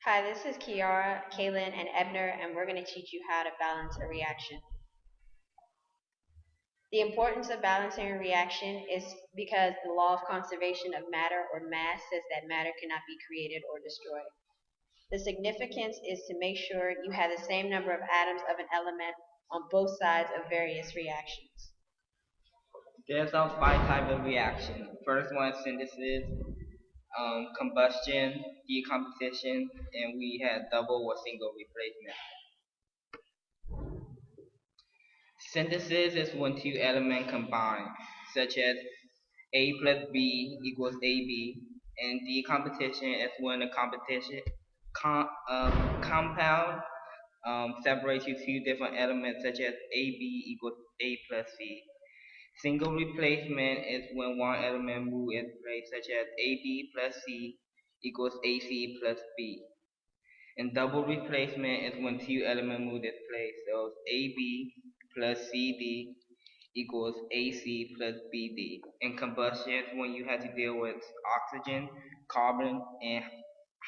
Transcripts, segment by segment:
Hi, this is Kiara, Kaylin, and Ebner, and we're going to teach you how to balance a reaction. The importance of balancing a reaction is because the law of conservation of matter or mass says that matter cannot be created or destroyed. The significance is to make sure you have the same number of atoms of an element on both sides of various reactions. There's a five type of reaction. First one is synthesis, combustion, decomposition, and we had double or single replacement. Synthesis is when two elements combine, such as A plus B equals AB, and decomposition is when a compound separates to two different elements, such as AB equals A plus C. Single replacement is when one element moves in place, such as AB plus C equals AC plus B. And double replacement is when two elements move in place, so AB plus CD equals AC plus BD. And combustion is when you have to deal with oxygen, carbon, and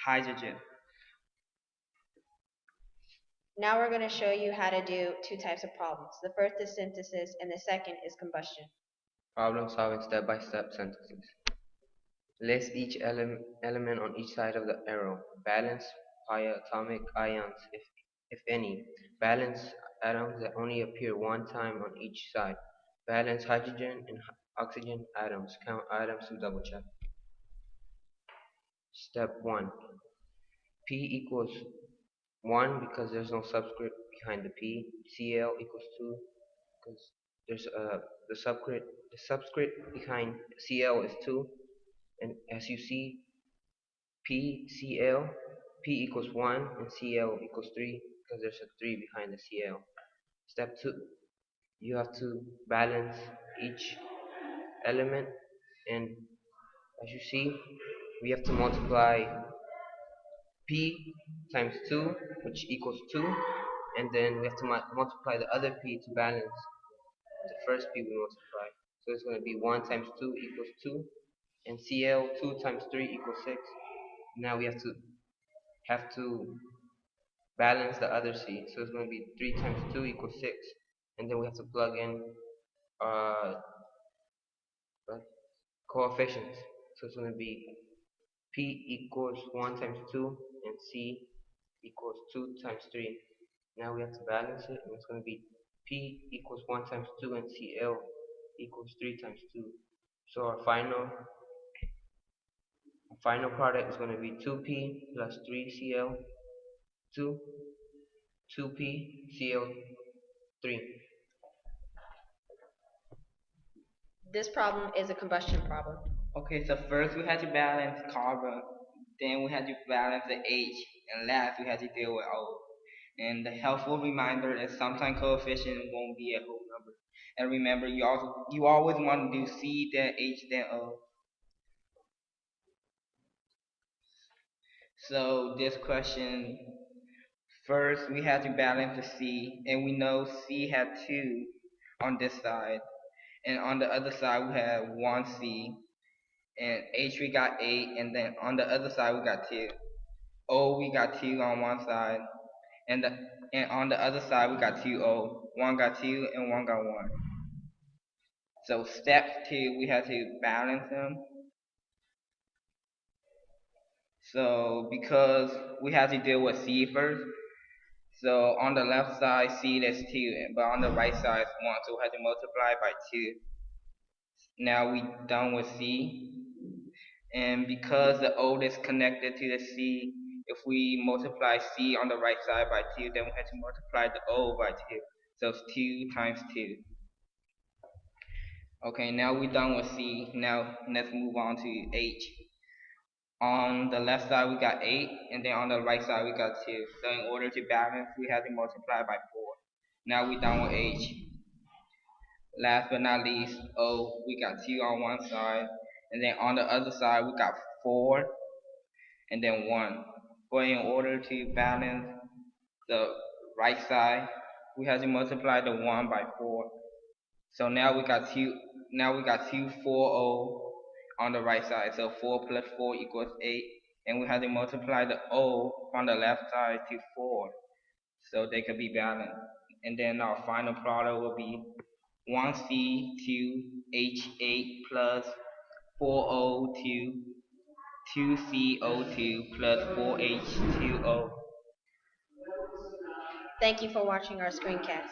hydrogen. Now we're going to show you how to do two types of problems. The first is synthesis, and the second is combustion. Problem solving step-by-step synthesis. List each element on each side of the arrow. Balance pi-atomic ions, if any. Balance atoms that only appear one time on each side. Balance hydrogen and oxygen atoms. Count atoms to double check. Step 1. P equals 1 because there's no subscript behind the P. Cl equals 2 because there's the subscript behind Cl is 2. And as you see, PCl, P equals 1 and Cl equals 3 because there's a 3 behind the Cl. Step 2, you have to balance each element, and as you see, we have to multiply P times 2, which equals 2, and then we have to multiply the other P to balance the first P we multiply. So it's going to be 1 times 2 equals 2, and Cl 2 times 3 equals 6. Now we have to balance the other C. So it's going to be 3 times 2 equals 6. And then we have to plug in uh, coefficients. So it's going to be P equals 1 times 2 and C equals 2 times 3. Now we have to balance it, and it's going to be P equals 1 times 2 and Cl equals 3 times 2. So our final product is going to be 2P plus 3Cl 2, 2P Cl 3. This problem is a combustion problem. Okay, so first we had to balance carbon, then we had to balance the H, and last we had to deal with O. And the helpful reminder is sometimes coefficient won't be a whole number. And remember, you always want to do C, then H, then O. So this question, first we had to balance the C, and we know C had 2 on this side, and on the other side we had 1 C, and H we got 8, and then on the other side we got 2. O we got 2 on one side, and on the other side we got 2 O. One got 2 and one got 1. So step 2 we had to balance them. So because we have to deal with C first, so on the left side C that's 2, but on the right side is 1, so we have to multiply by 2. Now we done with C, and because the O is connected to the C, if we multiply C on the right side by 2, then we have to multiply the O by 2. So it's 2 times 2. Okay, now we're done with C. Now let's move on to H. On the left side we got 8, and then on the right side we got 2. So in order to balance, we have to multiply by 4. Now we're done with H. Last but not least, O, we got 2 on one side, and then on the other side we got 4, and then 1. But in order to balance the right side, we have to multiply the 1 by 4. So now we got 2 4O on the right side. So 4 plus 4 equals 8, and we have to multiply the O on the left side to 4, so they could be balanced. And then our final product will be 1C2H8 plus 4O2 2CO2 plus 4H2O. Thank you for watching our screencast.